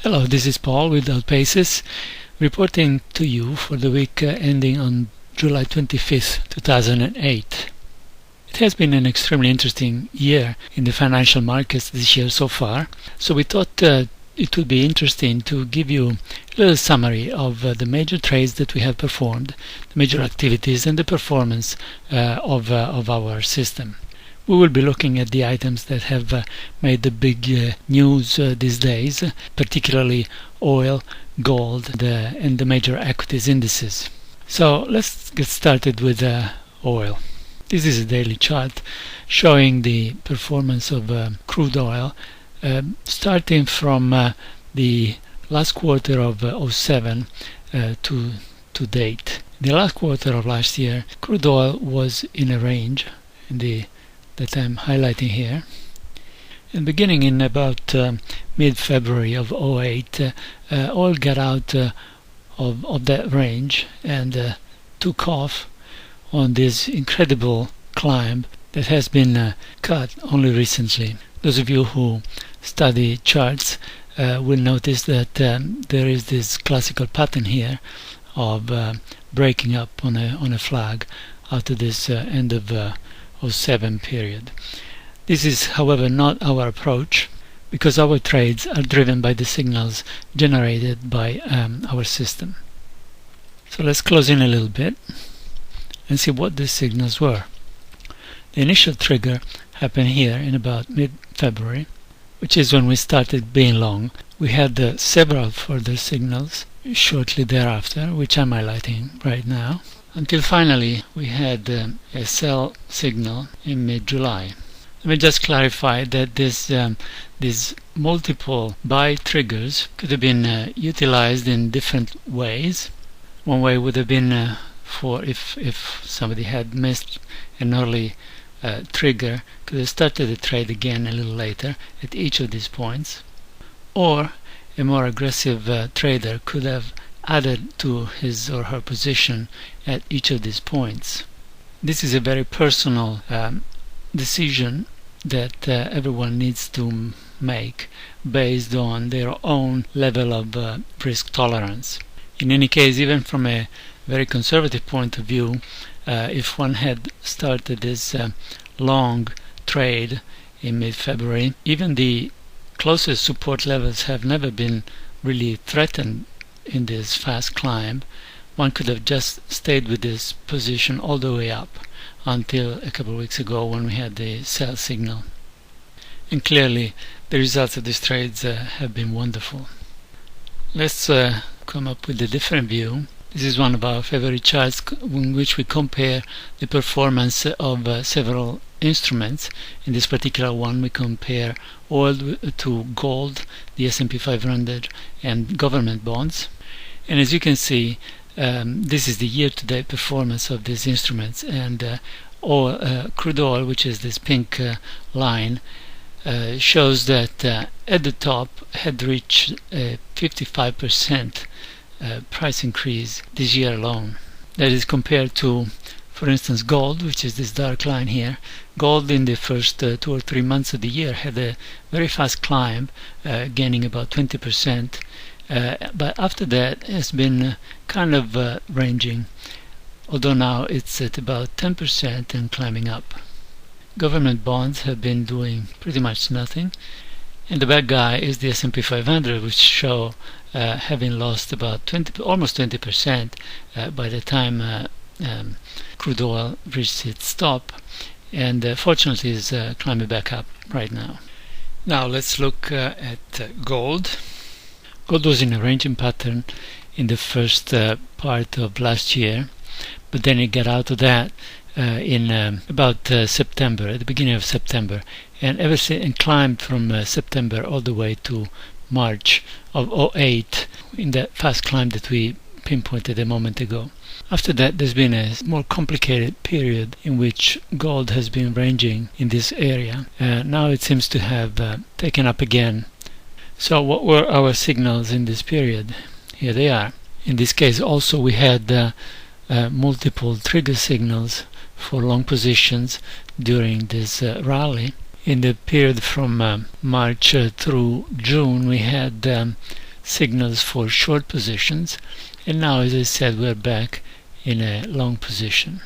Hello, this is Paul with OUTPACEsys, reporting to you for the week ending on July 25th, 2008. It has been an extremely interesting year in the financial markets this year so far, so we thought it would be interesting to give you a little summary of the major trades that we have performed, the major activities and the performance of our system. We will be looking at the items that have made the big news these days, particularly oil, gold, and the major equities indices. So let's get started with oil. This is a daily chart showing the performance of crude oil starting from the last quarter of 2007 to date. In the last quarter of last year, crude oil was in a range that I'm highlighting here, and beginning in about mid-February of 2008, oil got out of that range and took off on this incredible climb that has been cut only recently. Those of you who study charts will notice that there is this classical pattern here of breaking up on a flag after this end of 2007 period. This is, however, not our approach, because our trades are driven by the signals generated by our system. So let's close in a little bit and see what these signals were. The initial trigger happened here in about mid-February, which is when we started being long. We had several further signals shortly thereafter, which I'm highlighting right now, until finally we had a sell signal in mid-July. Let me just clarify that these multiple buy triggers could have been utilized in different ways. One way would have been for if somebody had missed an early trigger, could have started the trade again a little later at each of these points, or a more aggressive trader could have added to his or her position at each of these points. This is a very personal decision that everyone needs to make based on their own level of risk tolerance. In any case, even from a very conservative point of view, if one had started this long trade in mid-February, even the closest support levels have never been really threatened in this fast climb. One could have just stayed with this position all the way up until a couple of weeks ago when we had the sell signal. And clearly the results of these trades have been wonderful. Let's come up with a different view. This is one of our favorite charts in which we compare the performance of several instruments. In this particular one we compare oil to gold, the S&P 500 and government bonds. And as you can see, this is the year-to-date performance of these instruments, and crude oil, which is this pink line, shows that at the top had reached a 55% price increase this year alone. That is compared to, for instance, gold, which is this dark line here. Gold in the first 2 or 3 months of the year had a very fast climb, gaining about 20%. But after that has been kind of ranging, although now it's at about 10% and climbing up. Government bonds have been doing pretty much nothing, and the bad guy is the S&P 500, which show having lost about almost 20% by the time crude oil reached its top, and fortunately is climbing back up right now. Now let's look at gold. Gold was in a ranging pattern in the first part of last year, but then it got out of that in about September, at the beginning of September, and ever since, and climbed from September all the way to March of 2008 in that fast climb that we pinpointed a moment ago. After that, there's been a more complicated period in which gold has been ranging in this area. Now it seems to have taken up again. So what were our signals in this period? Here they are. In this case also we had multiple trigger signals for long positions during this rally. In the period from March through June we had signals for short positions, and now, as I said, we're back in a long position.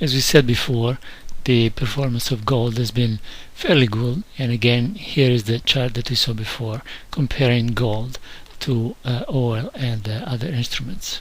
As we said before, the performance of gold has been fairly good, and again, here is the chart that we saw before comparing gold to oil and other instruments.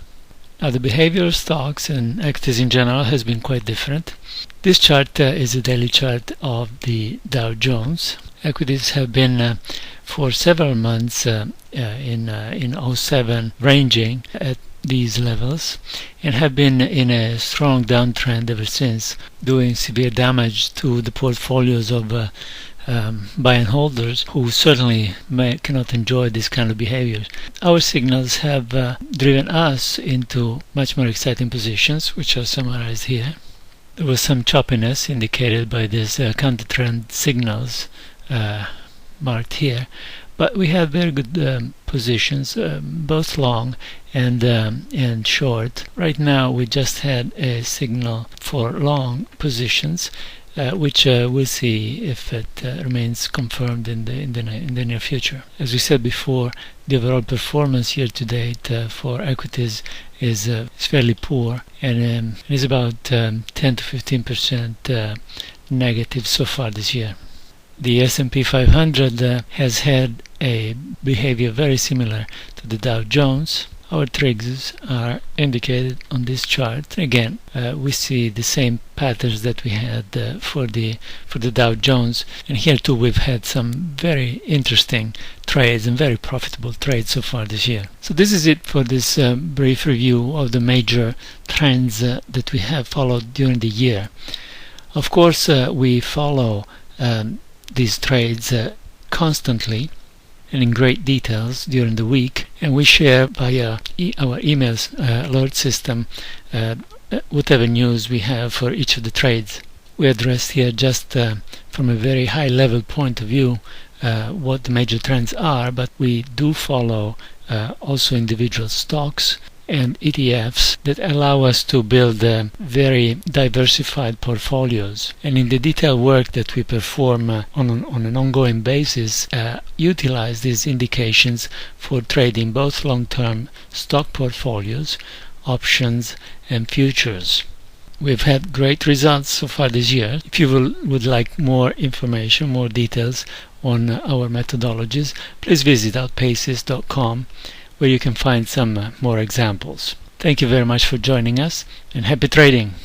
Now, the behavior of stocks and equities in general has been quite different. This chart is a daily chart of the Dow Jones. Equities have been for several months in 07 ranging at these levels and have been in a strong downtrend ever since, doing severe damage to the portfolios of buy and holders who certainly cannot enjoy this kind of behavior. Our signals have driven us into much more exciting positions, which are summarized here. There was some choppiness indicated by these counter-trend signals marked here, but we have very good positions, both long and short. Right now we just had a signal for long positions, which we'll see if it remains confirmed in the near future. As we said before, the overall performance year to date for equities is fairly poor, and is about 10 to 15% negative so far this year. The S&P 500 has had a behavior very similar to the Dow Jones. Our triggers are indicated on this chart. Again, we see the same patterns that we had for the Dow Jones, and here too we've had some very interesting trades and very profitable trades so far this year. So this is it for this brief review of the major trends that we have followed during the year. Of course, we follow these trades constantly and in great details during the week, and we share via our emails alert system whatever news we have for each of the trades. We address here just from a very high level point of view what the major trends are, but we do follow also individual stocks and ETFs that allow us to build very diversified portfolios. And in the detailed work that we perform on an ongoing basis, utilize these indications for trading both long-term stock portfolios, options, and futures. We've had great results so far this year. If you would like more information, more details on our methodologies, please visit OUTPACEsys.com, where you can find some more examples. Thank you very much for joining us, and happy trading!